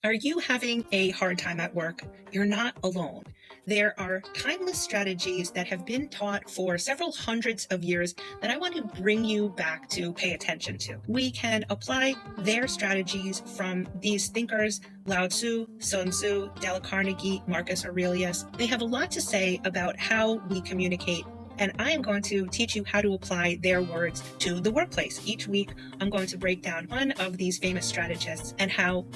Are you having a hard time at work? You're not alone. There are timeless strategies that have been taught for several hundreds of years that I want to bring you back to pay attention to. We can apply their strategies from these thinkers, Lao Tzu, Sun Tzu, Dale Carnegie, Marcus Aurelius. They have a lot to say about how we communicate, and I am going to teach you how to apply their words to the workplace. Each week, I'm going to break down one of these famous strategists and how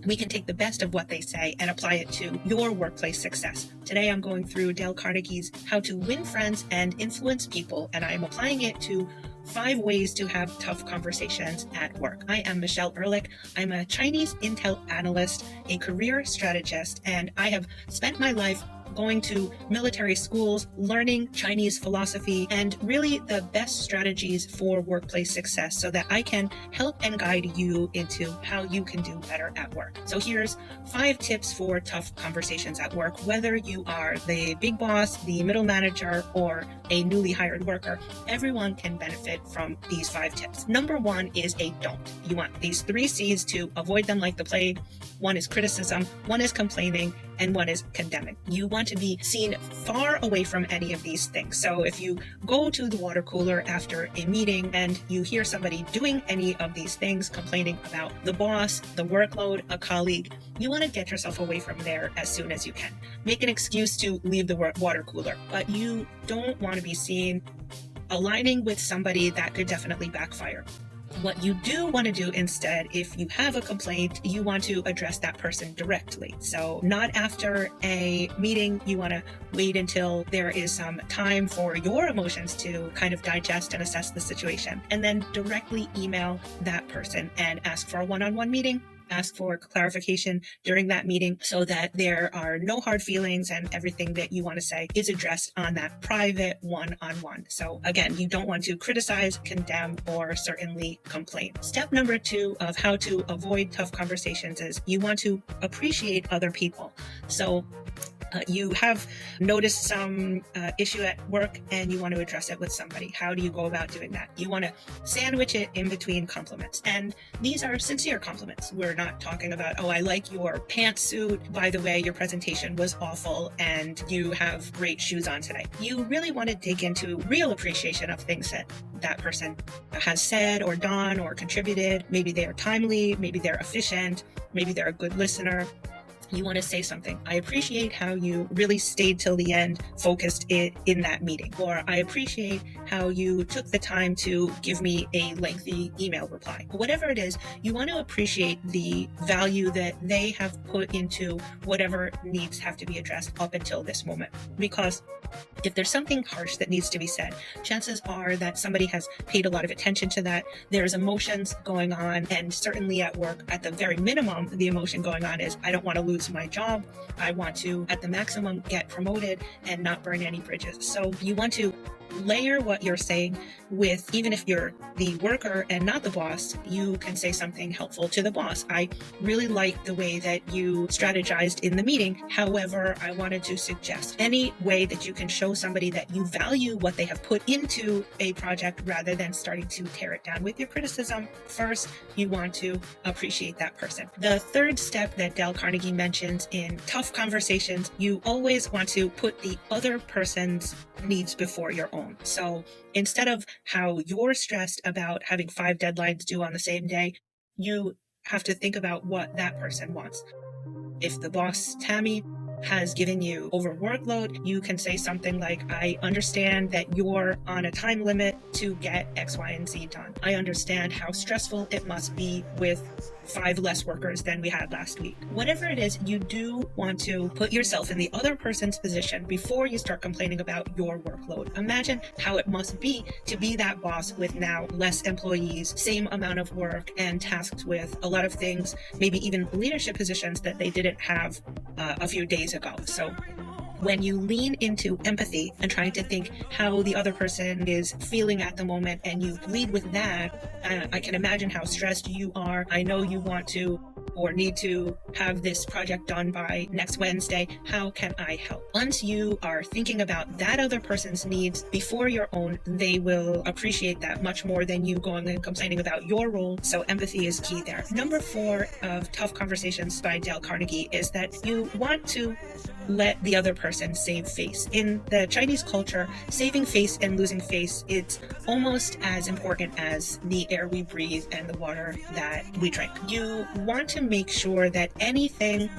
we can take the best of what they say and apply it to your workplace success. Today, I'm going through Dale Carnegie's How to Win Friends and Influence People, and I'm applying it to 5 ways to have tough conversations at work. I am Michelle Ehrlich. I'm a Chinese Intel analyst, a career strategist, and I have spent my life going to military schools, learning Chinese philosophy, and really the best strategies for workplace success so that I can help and guide you into how you can do better at work. So here's 5 tips for tough conversations at work, whether you are the big boss, the middle manager, or a newly hired worker. Everyone can benefit from these 5 tips. Number 1 is a don't. You want these 3 C's to avoid them like the plague. 1 is criticism, 1 is complaining, and 1 is condemning. You want to be seen far away from any of these things. So if you go to the water cooler after a meeting and you hear somebody doing any of these things, complaining about the boss, the workload, a colleague, you want to get yourself away from there as soon as you can. Make an excuse to leave the water cooler, but you don't want to be seen aligning with somebody that could definitely backfire. What you do want to do instead, if you have a complaint, you want to address that person directly. So not after a meeting, you want to wait until there is some time for your emotions to kind of digest and assess the situation, and then directly email that person and ask for a one-on-one meeting. Ask for clarification during that meeting so that there are no hard feelings and everything that you want to say is addressed on that private one-on-one. So again, you don't want to criticize, condemn, or certainly complain. Step number 2 of how to avoid tough conversations is you want to appreciate other people. So you have noticed some issue at work and you want to address it with somebody. How do you go about doing that? You want to sandwich it in between compliments. And these are sincere compliments. We're not talking about, oh, I like your pantsuit. By the way, your presentation was awful and you have great shoes on today. You really want to dig into real appreciation of things that person has said or done or contributed. Maybe they are timely, maybe they're efficient, maybe they're a good listener. You want to say something. I appreciate how you really stayed till the end, focused in that meeting. Or I appreciate how you took the time to give me a lengthy email reply. Whatever it is, you want to appreciate the value that they have put into whatever needs have to be addressed up until this moment. Because if there's something harsh that needs to be said, chances are that somebody has paid a lot of attention to that. There's emotions going on, and certainly at work, at the very minimum, the emotion going on is, I don't want to lose my job. I want to, at the maximum, get promoted and not burn any bridges. So you want to layer what you're saying with, even if you're the worker and not the boss, you can say something helpful to the boss. I really like the way that you strategized in the meeting. However, I wanted to suggest any way that you can show somebody that you value what they have put into a project rather than starting to tear it down with your criticism. First, you want to appreciate that person. The 3rd step that Dale Carnegie mentions in tough conversations, you always want to put the other person's needs before your own. So instead of how you're stressed about having 5 deadlines due on the same day, you have to think about what that person wants. If the boss, Tammy, has given you over workload, you can say something like, I understand that you're on a time limit to get X, Y, and Z done. I understand how stressful it must be with 5 less workers than we had last week. Whatever it is, you do want to put yourself in the other person's position before you start complaining about your workload. Imagine how it must be to be that boss with now less employees, same amount of work, and tasked with a lot of things, maybe even leadership positions that they didn't have a few days ago. So when you lean into empathy and trying to think how the other person is feeling at the moment and you lead with that, I can imagine how stressed you are. I know you want to or need to have this project done by next Wednesday. How can I help? Once you are thinking about that other person's needs before your own, they will appreciate that much more than you going and complaining about your role. So empathy is key there. Number 4 of Tough Conversations by Dale Carnegie is that you want to let the other person save face. In the Chinese culture, saving face and losing face, it's almost as important as the air we breathe and the water that we drink. You want to make sure that anything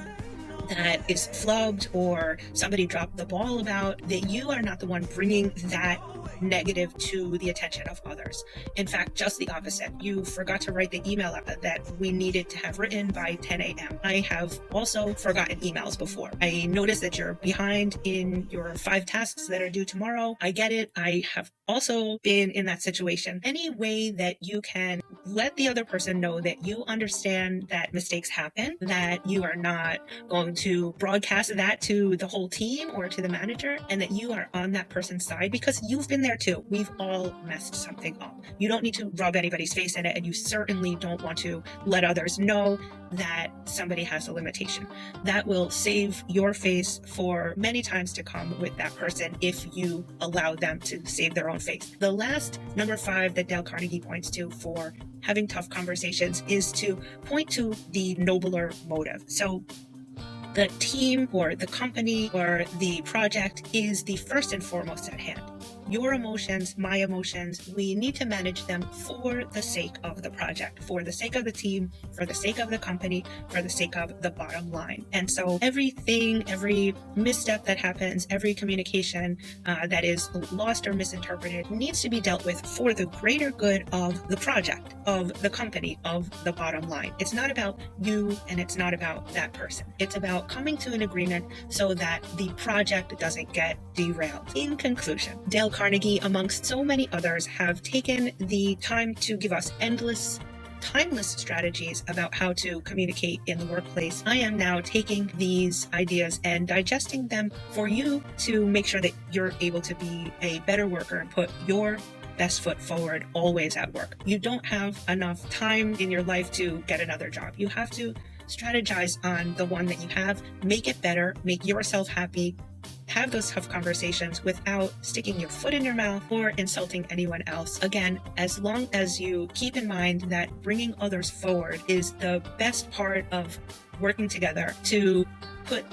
that is flubbed or somebody dropped the ball about, that you are not the one bringing that negative to the attention of others. In fact, just the opposite. You forgot to write the email that we needed to have written by 10 a.m. I have also forgotten emails before. I noticed that you're behind in your 5 tasks that are due tomorrow. I get it. I have also been in that situation. Any way that you can let the other person know that you understand that mistakes happen, that you are not going to broadcast that to the whole team or to the manager, and that you are on that person's side because you've been there too. We've all messed something up. You don't need to rub anybody's face in it, and you certainly don't want to let others know that somebody has a limitation. That will save your face for many times to come with that person if you allow them to save their own face. The last, number 5, that Dale Carnegie points to for having tough conversations is to point to the nobler motive. So the team or the company or the project is the first and foremost at hand. Your emotions, my emotions, we need to manage them for the sake of the project, for the sake of the team, for the sake of the company, for the sake of the bottom line. And so everything, every misstep that happens, every communication that is lost or misinterpreted needs to be dealt with for the greater good of the project, of the company, of the bottom line. It's not about you and it's not about that person. It's about coming to an agreement so that the project doesn't get derailed. In conclusion, Dale Carnegie, amongst so many others, have taken the time to give us endless, timeless strategies about how to communicate in the workplace. I am now taking these ideas and digesting them for you to make sure that you're able to be a better worker and put your best foot forward always at work. You don't have enough time in your life to get another job. You have to strategize on the one that you have, make it better, make yourself happy, have those tough conversations without sticking your foot in your mouth or insulting anyone else. Again, as long as you keep in mind that bringing others forward is the best part of working together, to put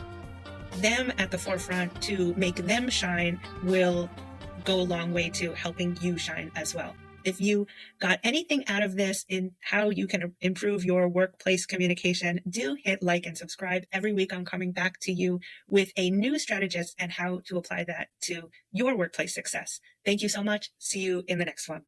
them at the forefront, to make them shine, will go a long way to helping you shine as well. If you got anything out of this in how you can improve your workplace communication, do hit like and subscribe. Every week I'm coming back to you with a new strategist and how to apply that to your workplace success. Thank you so much. See you in the next one.